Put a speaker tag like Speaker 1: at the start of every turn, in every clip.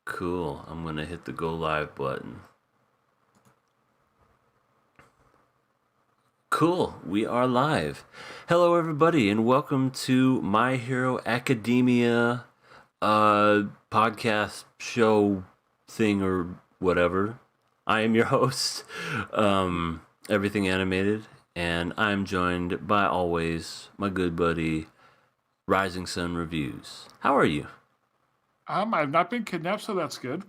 Speaker 1: Cool. I'm gonna hit the go live button. Cool. We are live. Hello, everybody, and welcome to My Hero Academia podcast show thing or whatever. I am your host, Everything Animated, and I'm joined by always my good buddy, Rising Sun Reviews. How are you?
Speaker 2: I've not been kidnapped, so that's good.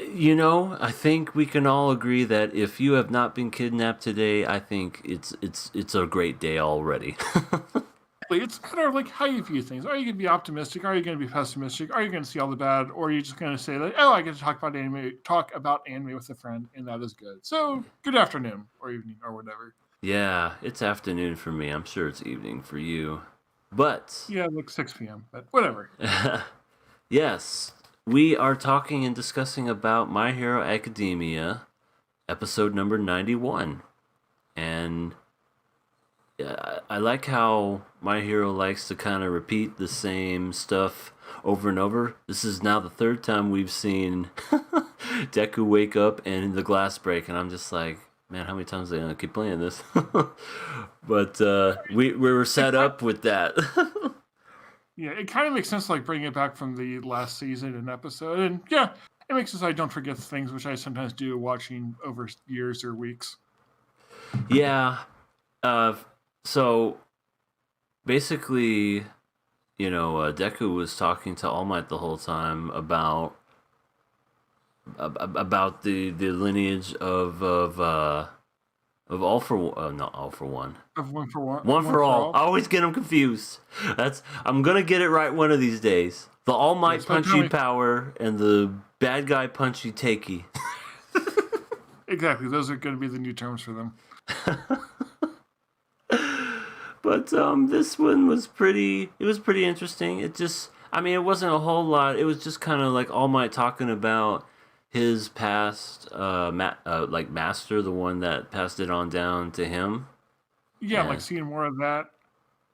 Speaker 1: You know, I think we can all agree that if you have not been kidnapped today, I think it's a great day already.
Speaker 2: It's a matter of like how you view things. Are you going to be optimistic? Are you going to be pessimistic? Are you going to see all the bad, or are you just going to say that, oh, I get to talk about anime with a friend, and that is good. So good afternoon or evening or whatever.
Speaker 1: Yeah, it's afternoon for me. I'm sure it's evening for you, but
Speaker 2: Yeah, like 6 p.m. But whatever.
Speaker 1: Yes, we are talking and discussing about My Hero Academia, episode number 91, and I like how My Hero likes to kind of repeat the same stuff over and over. This is now the third time we've seen Deku wake up and the glass break, and I'm just like, man, how many times are they gonna keep playing this? But we were set up with that.
Speaker 2: Yeah, it kind of makes sense, like bringing it back from the last season and episode, and yeah, it makes sense. I don't forget things, which I sometimes do watching over years or weeks.
Speaker 1: Yeah. So basically, Deku was talking to All Might the whole time about the lineage of All for not All for One.
Speaker 2: Of One for One.
Speaker 1: One for All. I always get them confused. I'm gonna get it right one of these days. The All Might punchy power and the bad guy punchy takey.
Speaker 2: Exactly. Those are going to be the new terms for them.
Speaker 1: But this one was pretty interesting. It wasn't a whole lot. It was just kind of like All Might talking about his past, like Master, the one that passed it on down to him.
Speaker 2: Yeah, like seeing more of that.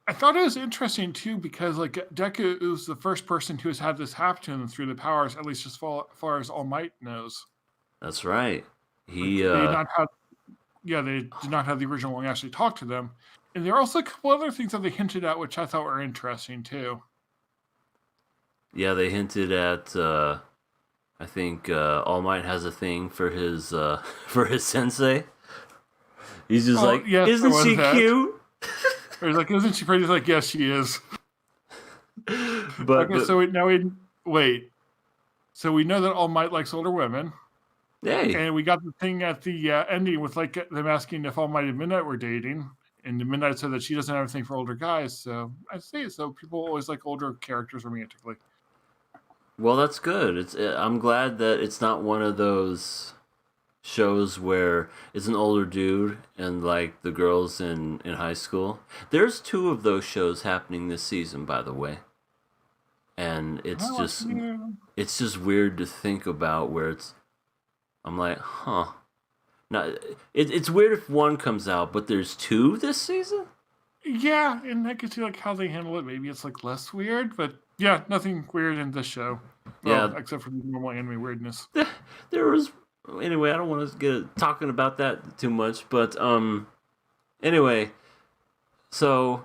Speaker 2: I thought it was interesting too because like Deku is the first person who has had this happen to him through the powers, at least as far as All Might knows.
Speaker 1: That's right. They
Speaker 2: did not have the original one actually talk to them. And there are also a couple other things that they hinted at, which I thought were interesting too.
Speaker 1: Yeah, they hinted at. I think All Might has a thing for his sensei. He's just isn't she cute?
Speaker 2: Or he's like, isn't she pretty? He's like, yes, she is. So we know that All Might likes older women.
Speaker 1: Hey.
Speaker 2: And we got the thing at the ending with like them asking if All Might and Midnight were dating. And the Midnight said that she doesn't have anything for older guys. So I see. So people always like older characters romantically.
Speaker 1: Well, that's good. I'm glad that it's not one of those shows where it's an older dude and like the girls in high school. There's 2 of those shows happening this season, by the way. And it's just weird to think about where I'm like, huh. Now, it's weird if one comes out, but there's 2 this season?
Speaker 2: Yeah, and I can see like how they handle it. Maybe it's like less weird, but yeah, nothing weird in this show. Well, except for the normal anime weirdness.
Speaker 1: There was... Anyway, I don't want to get talking about that too much, but anyway, so,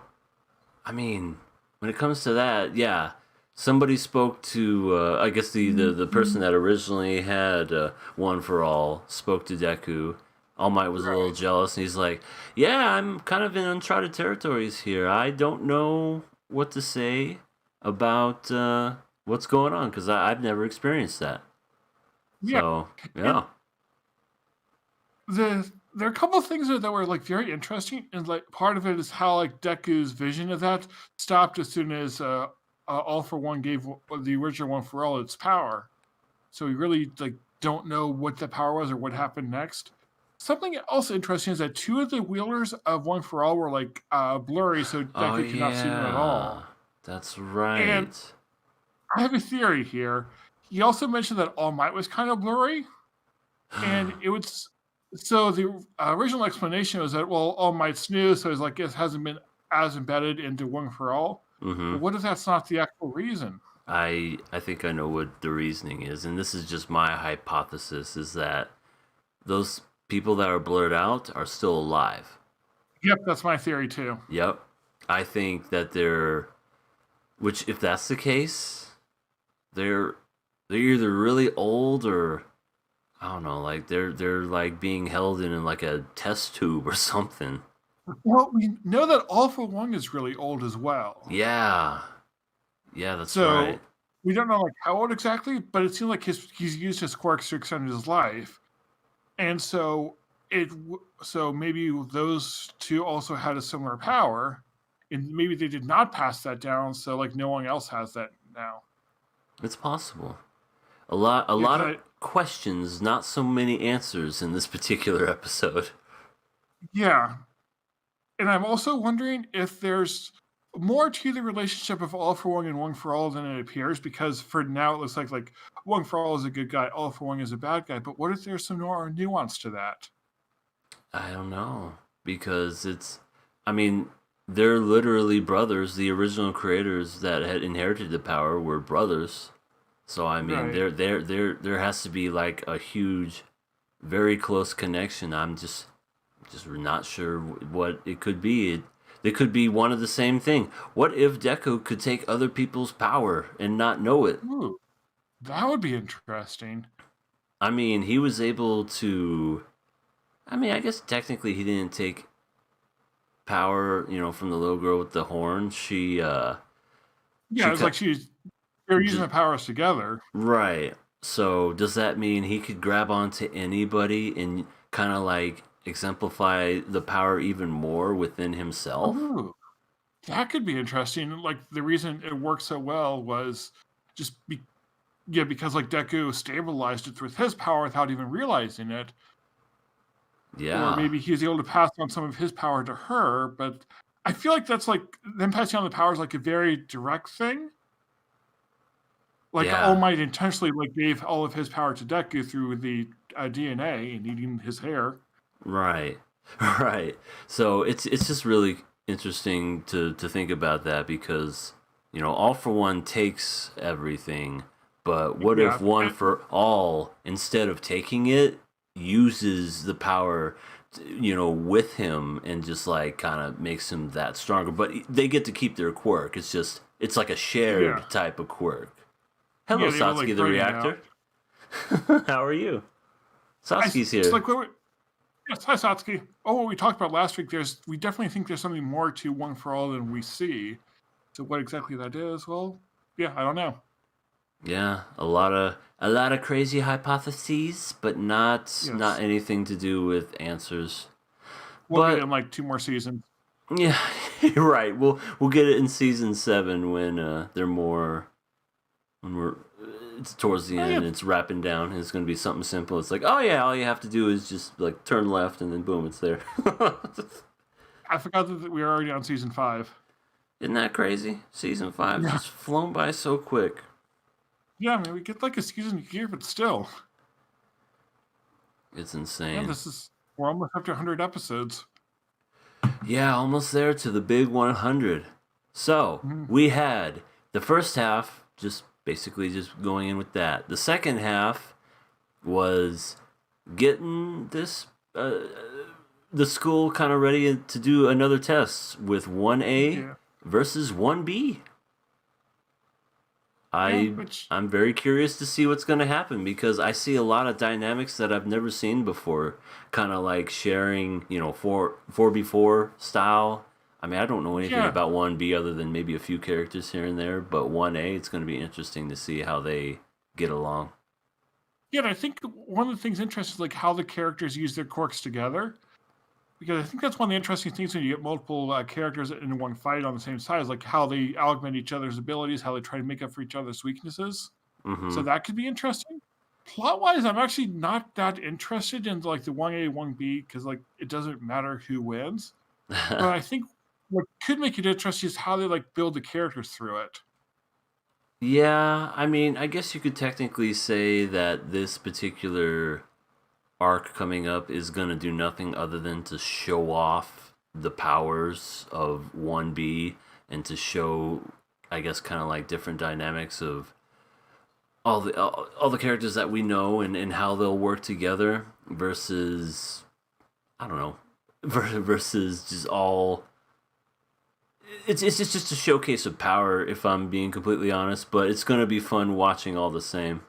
Speaker 1: I mean, when it comes to that, yeah, somebody spoke to, I guess the person that originally had One for All spoke to Deku. All Might was a little jealous, and he's like, yeah, I'm kind of in uncharted territories here. I don't know what to say about what's going on, because I've never experienced that.
Speaker 2: Yeah.
Speaker 1: So, yeah.
Speaker 2: There are a couple of things that were like very interesting, and like part of it is how like Deku's vision of that stopped as soon as All for One gave the original One for All its power. So we really like don't know what the power was or what happened next. Something also interesting is that 2 of the wielders of One for All were like blurry, so Deku could not see them at all.
Speaker 1: That's right.
Speaker 2: And I have a theory here. He also mentioned that All Might was kind of blurry, and it was so the original explanation was that All Might's new, so it's like it hasn't been as embedded into One for All.
Speaker 1: Mm-hmm.
Speaker 2: But what if that's not the actual reason?
Speaker 1: I think I know what the reasoning is, and this is just my hypothesis: is that those people that are blurred out are still alive.
Speaker 2: Yep, that's my theory too.
Speaker 1: Yep. I think that they're, which if that's the case, they're they're either really old or I don't know, like they're like being held in like a test tube or something.
Speaker 2: Well, we know that All for One is really old as well.
Speaker 1: Yeah. Yeah, that's right.
Speaker 2: So we don't know like how old exactly, but it seems like he's used his quirks to extend his life, and so maybe those two also had a similar power, and maybe they did not pass that down. So like no one else has that now.
Speaker 1: It's possible. A lot of
Speaker 2: I,
Speaker 1: questions, not so many answers in this particular episode.
Speaker 2: yeah, and I'm also wondering if there's more to the relationship of All for One and One for All than it appears, because for now it looks like One for All is a good guy, All for One is a bad guy. But what if there's some more nuance to that?
Speaker 1: I don't know because I mean, they're literally brothers. The original creators that had inherited the power were brothers. So I mean,
Speaker 2: Right.
Speaker 1: there has to be like a huge, very close connection. I'm just not sure what it could be. They could be one of the same thing. What if Deku could take other people's power and not know it?
Speaker 2: Ooh, that would be interesting.
Speaker 1: I mean, he was able to. I mean, I guess technically he didn't take power, from the little girl with the horn.
Speaker 2: Yeah,
Speaker 1: She
Speaker 2: it's
Speaker 1: cut.
Speaker 2: like they're using
Speaker 1: Just,
Speaker 2: the powers together.
Speaker 1: right. So does that mean he could grab onto anybody and kind of like exemplify the power even more within himself?
Speaker 2: Ooh, that could be interesting. Like the reason it worked so well was just because like Deku stabilized it with his power without even realizing it, or
Speaker 1: Yeah.
Speaker 2: maybe he was able to pass on some of his power to her. But I feel like that's like them passing on the powers like a very direct thing. Like All
Speaker 1: Yeah.
Speaker 2: Might intentionally like gave all of his power to Deku through the DNA and eating his hair.
Speaker 1: Right. Right. So it's just really interesting to think about that because all for one takes everything, but what if
Speaker 2: Yeah,
Speaker 1: one for all instead of taking it uses the power with him and just like kind of makes him that stronger, but they get to keep their quirk. It's like a
Speaker 2: yeah,
Speaker 1: shared type of quirk. Hello,
Speaker 2: yeah. They were like
Speaker 1: Satsuki the
Speaker 2: fighting out.
Speaker 1: reactor. How are you? Satsuki's
Speaker 2: It's
Speaker 1: here.
Speaker 2: like yes, hi Satsuki. Oh, what we talked about last week. We definitely think there's something more to One for All than we see. So what exactly that is? Well, yeah, I don't know.
Speaker 1: Yeah, a lot of crazy hypotheses, but not
Speaker 2: Yes,
Speaker 1: anything to do with answers.
Speaker 2: we'll get it
Speaker 1: But
Speaker 2: in like 2 more seasons.
Speaker 1: yeah, you're right. We'll get it in season 7 when they're more when we're it's towards the
Speaker 2: Oh
Speaker 1: end
Speaker 2: yeah,
Speaker 1: and it's wrapping down and it's gonna be something simple. It's like, oh yeah, all you have to do is just like turn left and then boom, it's there.
Speaker 2: I forgot that we are already on season 5.
Speaker 1: Isn't that crazy? Season 5
Speaker 2: Yeah,
Speaker 1: just flown by so quick.
Speaker 2: yeah. I mean, we get like a season a year, but still,
Speaker 1: It's
Speaker 2: yeah.
Speaker 1: insane.
Speaker 2: We're almost up to 100 episodes.
Speaker 1: Yeah, almost there to the big 100. So,
Speaker 2: Mhm.
Speaker 1: we had the first half, just basically just going in with that. The second half was getting the school kind of ready to do another test with 1A
Speaker 2: Yeah,
Speaker 1: versus 1B.
Speaker 2: yeah.
Speaker 1: I
Speaker 2: Which
Speaker 1: I'm very curious to see what's going to happen because I see a lot of dynamics that I've never seen before, kind of like sharing, 4B4 style. I mean, I don't know anything
Speaker 2: yeah,
Speaker 1: about 1B other than maybe a few characters here and there, but 1A it's going to be interesting to see how they get along.
Speaker 2: yeah. And I think one of the things interesting is like how the characters use their quirks together. Because I think that's one of the interesting things when you get multiple characters in one fight on the same side is like how they augment each other's abilities, how they try to make up for each other's weaknesses. So
Speaker 1: Mhm.
Speaker 2: that could be interesting. Plot wise, I'm actually not that interested in like the 1A, 1B because like it doesn't matter who wins. But I think what could make it interesting is how they like build the characters through it.
Speaker 1: Yeah, I mean, I guess you could technically say that this particular arc coming up is going to do nothing other than to show off the powers of 1B and to show I guess, kind of like different dynamics of all the characters that we know and how they'll work together versus I don't know versus just all. It's just a showcase of power, if I'm being completely honest. But it's gonna be fun watching all the same.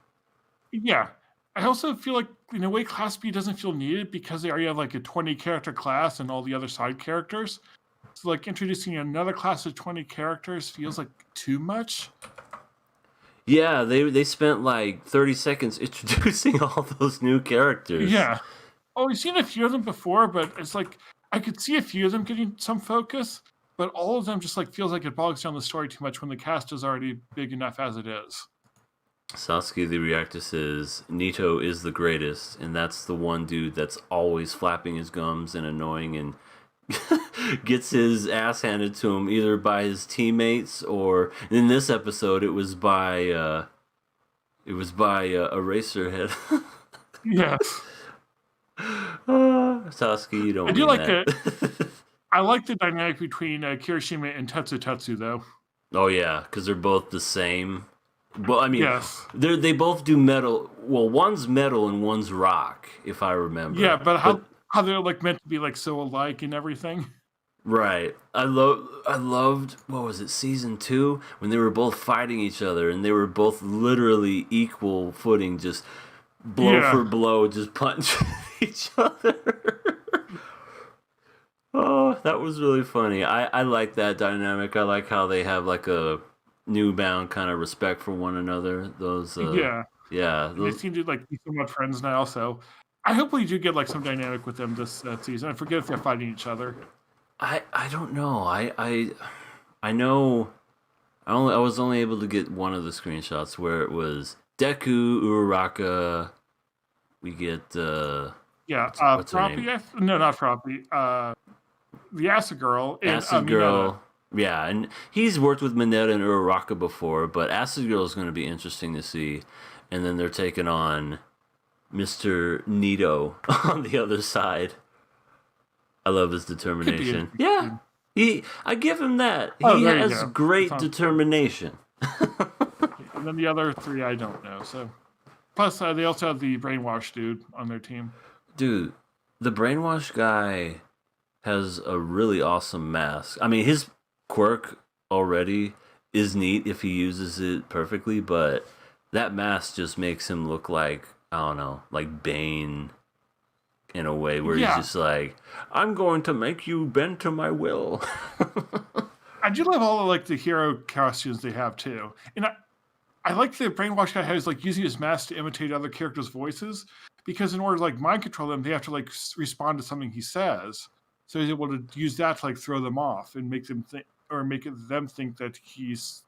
Speaker 2: Yeah. I also feel like in a way Class B doesn't feel needed because they already have like a 20 character class and all the other side characters. So like introducing another class of 20 characters feels like too much.
Speaker 1: Yeah, they spent like 30 seconds introducing all those new characters.
Speaker 2: Yeah. Oh, we've seen a few of them before, but it's like I could see a few of them getting some focus, but all of them just like feels like it bogs down the story too much when the cast is already big enough as it is.
Speaker 1: Sasuke the reactor says Nito is the greatest, and that's the one dude that's always flapping his gums and annoying and gets his ass handed to him either by his teammates or in this episode it was by Eraserhead.
Speaker 2: Yes.
Speaker 1: Sasuke, you don't
Speaker 2: I do
Speaker 1: mean
Speaker 2: like
Speaker 1: that.
Speaker 2: I like the dynamic between Kirishima and Tetsu though.
Speaker 1: Oh yeah, because they're both the same. Well, I mean,
Speaker 2: Yes.
Speaker 1: they both do metal. Well, one's metal and one's rock, if I remember.
Speaker 2: Yeah, but how they're like meant to be like so alike and everything.
Speaker 1: Right. I loved what was it, season 2, when they were both fighting each other and they were both literally equal footing, just blow for blow, just punching each other. Oh, that was really funny. I like that dynamic. I like how they have like a newbound kind of respect for one another. Those
Speaker 2: Yeah.
Speaker 1: yeah,
Speaker 2: They seem to like be somewhat friends now, so I hope we do get like some dynamic with them this season. I forget if they're fighting each other.
Speaker 1: I don't know. I know I was only able to get one of the screenshots where it was Deku, Uraraka. We get what's her name?
Speaker 2: Froppy? No, not Froppy. The Acid Girl. And,
Speaker 1: Acid Girl. Yeah, and he's worked with Mineta and Uraraka before, but Acid Girl is going to be interesting to see. And then they're taking on Mr. Nito on the other side. I love his determination. Yeah, I give him that. He has great determination.
Speaker 2: And then the other three, I don't know. So, plus they also have the brainwash dude on their team.
Speaker 1: Dude, the brainwash guy has a really awesome mask. I mean, his quirk already is neat if he uses it perfectly, but that mask just makes him look like, I don't know, like Bane in a way where he's just like, I'm going to make you bend to my will.
Speaker 2: I do love all of like the hero costumes they have too. And I like the brainwash guy has like using his mask to imitate other characters' voices, because in order to like mind control them, they have to like respond to something he says. So he's able to use that to like throw them off and make them think, or make them think that he's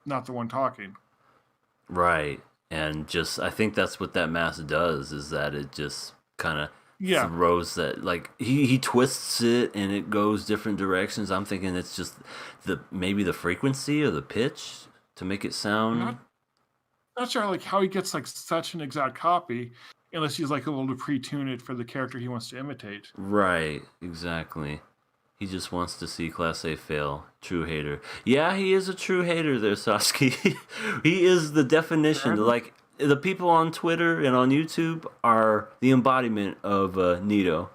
Speaker 2: not the one talking.
Speaker 1: Right. And just, I think that's what that mask does, is that it just kind of throws that, like, he twists it and it goes different directions. I'm thinking it's just maybe the frequency or the pitch to make it sound.
Speaker 2: Not sure like how he gets like such an exact copy unless he's like able to pre-tune it for the character he wants to imitate.
Speaker 1: Right, exactly. He just wants to see Class A fail. True hater. Yeah, he is a true hater there, Sasuke. He is the definition. Like, the people on Twitter and on YouTube are the embodiment of Nito.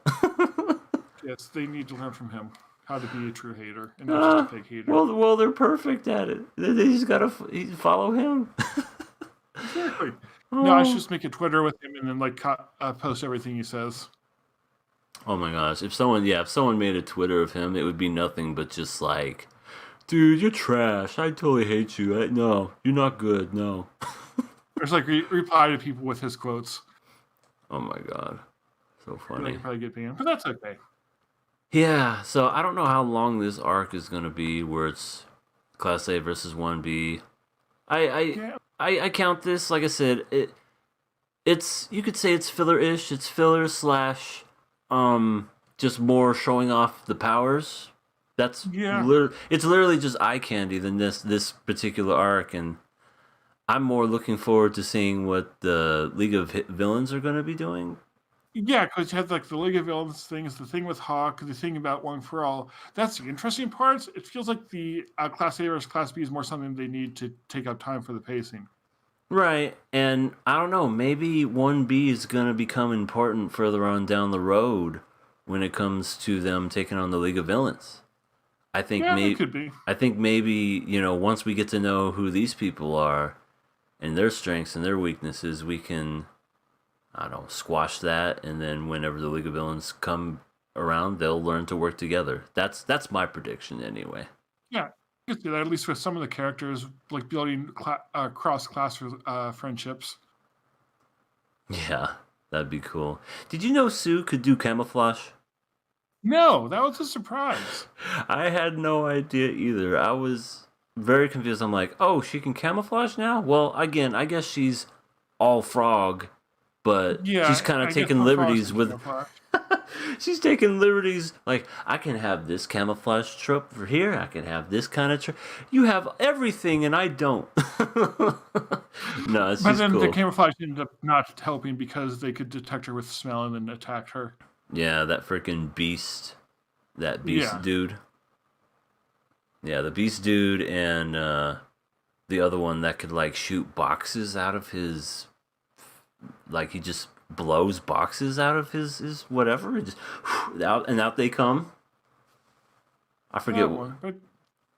Speaker 2: Yes, they need to learn from him how to be a true hater and not just a fake hater.
Speaker 1: Well, they're perfect at it. They just gotta follow him.
Speaker 2: Exactly. No, I should just make a Twitter with him and then like post everything he says.
Speaker 1: Oh my gosh! If someone made a Twitter of him, it would be nothing but just like, dude, you're trash. I totally hate you. No, you're not good. No.
Speaker 2: There's like reply to people with his quotes.
Speaker 1: Oh my god, so funny.
Speaker 2: They probably get banned, but that's okay.
Speaker 1: Yeah, so I don't know how long this arc is gonna be, where it's Class A versus 1B. I count this, like I said, it's you could say it's filler-ish. It's filler slash just more showing off the powers. That's it's literally just eye candy than this particular arc, and I'm more looking forward to seeing what the League of Villains are going to be doing.
Speaker 2: Yeah, because you have like the League of Villains things, the thing with Hawk, the thing about One for All. That's the interesting parts. It feels like the Class A versus Class B is more something they need to take up time for the pacing.
Speaker 1: Right, and I don't know, maybe 1B is going to become important further on down the road when it comes to them taking on the League of Villains. I think
Speaker 2: Yeah, it
Speaker 1: maybe
Speaker 2: could be.
Speaker 1: once we get to know who these people are and their strengths and their weaknesses, we can I don't know, squash that, and then whenever the League of Villains come around, they'll learn to work together. That's my prediction anyway.
Speaker 2: Yeah, I could see that at least with some of the characters, like building cross-class friendships.
Speaker 1: Yeah, that'd be cool. Did you know Sue could do camouflage?
Speaker 2: No, that was a surprise.
Speaker 1: I had no idea either. I was very confused. I'm like, oh, she can camouflage now? Well, again, I guess she's all frog, but she's
Speaker 2: Yeah,
Speaker 1: kind of
Speaker 2: I guess
Speaker 1: taking
Speaker 2: my frogs
Speaker 1: liberties
Speaker 2: can
Speaker 1: with.
Speaker 2: camouflage.
Speaker 1: She's taking liberties. Like, I can have this camouflage trope for here. I can have this kind of trope. You have everything, and I don't. No, it's
Speaker 2: But
Speaker 1: just
Speaker 2: then the
Speaker 1: cool.
Speaker 2: camouflage ended up not helping because they could detect her with smell and then attack her.
Speaker 1: Yeah, that freaking beast. That beast
Speaker 2: Yeah.
Speaker 1: dude. Yeah, the beast dude and the other one that could, like, shoot boxes out of his. Like, he just blows boxes out of his whatever. It just, out and out they come. I forget.
Speaker 2: That one. But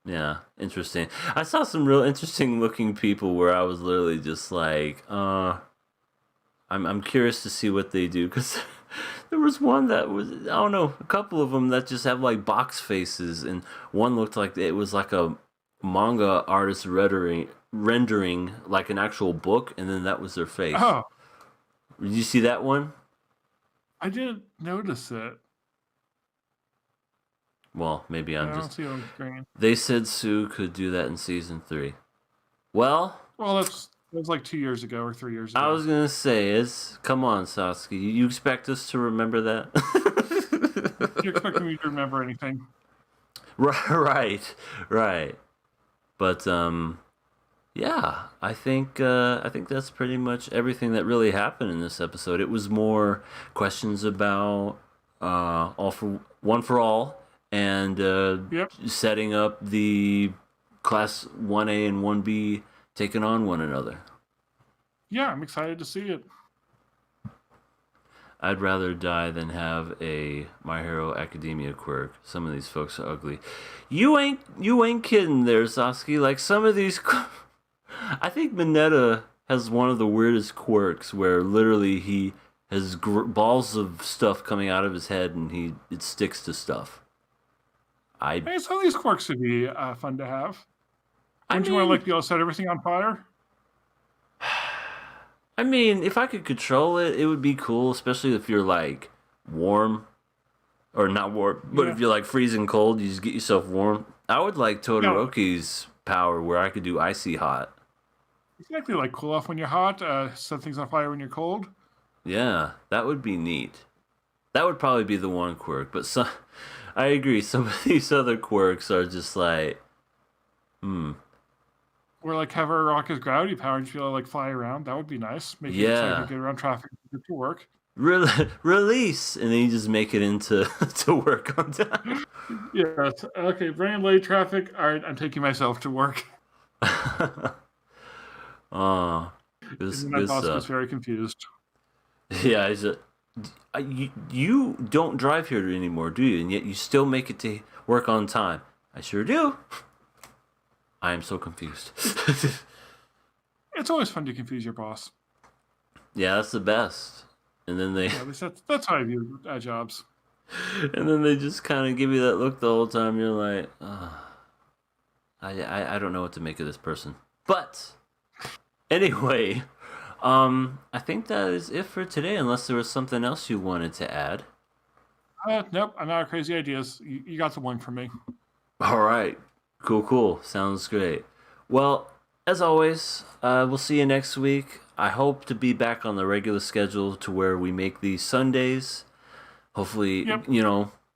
Speaker 1: Yeah, interesting. I saw some real interesting looking people where I was literally just like, I'm curious to see what they do because there was one that was I don't know, a couple of them that just have like box faces, and one looked like it was like a manga artist rendering like an actual book, and then that was their face.
Speaker 2: oh,
Speaker 1: Did you see that one?
Speaker 2: I didn't notice it.
Speaker 1: Well, maybe
Speaker 2: I
Speaker 1: I'm
Speaker 2: don't
Speaker 1: just.
Speaker 2: see it on the screen.
Speaker 1: They said Sue could do that in season 3. Well,
Speaker 2: Well, that was like 2 years ago or 3 years ago.
Speaker 1: I was gonna say is come on, Sasuke. You expect us to remember that?
Speaker 2: You're expecting me to remember anything?
Speaker 1: Right. But yeah, I think that's pretty much everything that really happened in this episode. It was more questions about all for one for all and
Speaker 2: Yep.
Speaker 1: setting up the class 1A and 1B taking on one another.
Speaker 2: Yeah, I'm excited to see it.
Speaker 1: I'd rather die than have a My Hero Academia quirk. Some of these folks are ugly. You ain't kidding there, Sasuke. Like some of these I think Mineta has one of the weirdest quirks where literally he has balls of stuff coming out of his head and it sticks to stuff.
Speaker 2: Hey, some of these quirks would be fun to have.
Speaker 1: I
Speaker 2: Wouldn't you want to
Speaker 1: mean,
Speaker 2: like be able to set everything on fire?
Speaker 1: I mean, if I could control it, it would be cool, especially if you're like warm or not warm, but
Speaker 2: Yeah.
Speaker 1: if you're like freezing cold, you just get yourself warm. I would like Todoroki's power where I could do icy hot.
Speaker 2: Exactly, like cool off when you're hot, set things on fire when you're cold.
Speaker 1: Yeah, that would be neat. That would probably be the one quirk, but some, I agree. Some of these other quirks are just like,
Speaker 2: Or like have her rock his gravity power and just be able to like fly around. That would be nice. Make it so you
Speaker 1: yeah,
Speaker 2: can get around traffic to get to work.
Speaker 1: release, and then you just make it into to work on time.
Speaker 2: Yeah. Okay, running late traffic. All right, I'm taking myself to work.
Speaker 1: Oh,
Speaker 2: And
Speaker 1: good,
Speaker 2: then my
Speaker 1: good
Speaker 2: boss
Speaker 1: stuff.
Speaker 2: gets very confused.
Speaker 1: Yeah, you don't drive here anymore, do you? And yet you still make it to work on time. I sure do. I am so confused.
Speaker 2: It's always fun to confuse your boss.
Speaker 1: Yeah, that's the best. And then they
Speaker 2: Yeah, at least that's how I view jobs.
Speaker 1: and then they just kind of give you that look the whole time. You're like, I don't know what to make of this person. But anyway, I think that is it for today. Unless there was something else you wanted to add.
Speaker 2: Nope, I'm out of crazy ideas. You got the one from me.
Speaker 1: All right, cool. Sounds great. Well, as always, we'll see you next week. I hope to be back on the regular schedule to where we make these Sundays. Hopefully,
Speaker 2: Yep.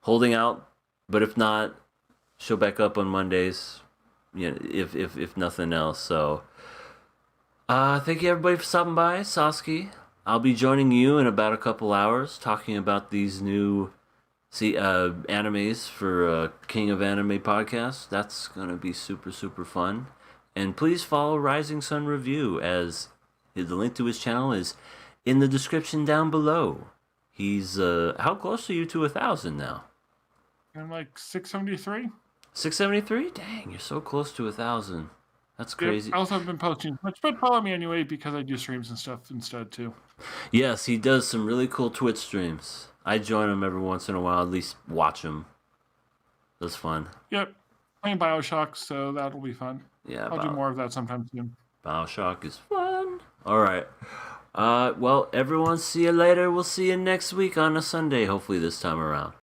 Speaker 1: holding out. But if not, show back up on Mondays. If nothing else. So, thank you everybody for stopping by. Sasuke, I'll be joining you in about a couple hours talking about these new animes for King of Anime podcast. That's going to be super, super fun. And please follow Rising Sun Review, as the link to his channel is in the description down below. He's, how close are you to 1,000 now?
Speaker 2: I'm like 673.
Speaker 1: 673? Dang, you're so close to 1,000. That's crazy.
Speaker 2: Yep. I also haven't been posting much, but follow me anyway because I do streams and stuff instead too.
Speaker 1: Yes, he does some really cool Twitch streams. I join him every once in a while, at least watch him. That's fun.
Speaker 2: Yep. Playing Bioshock, so that'll be fun.
Speaker 1: Yeah,
Speaker 2: I'll do more of that sometime soon.
Speaker 1: Bioshock is fun. All right. Well, everyone, see you later. We'll see you next week on a Sunday, hopefully this time around.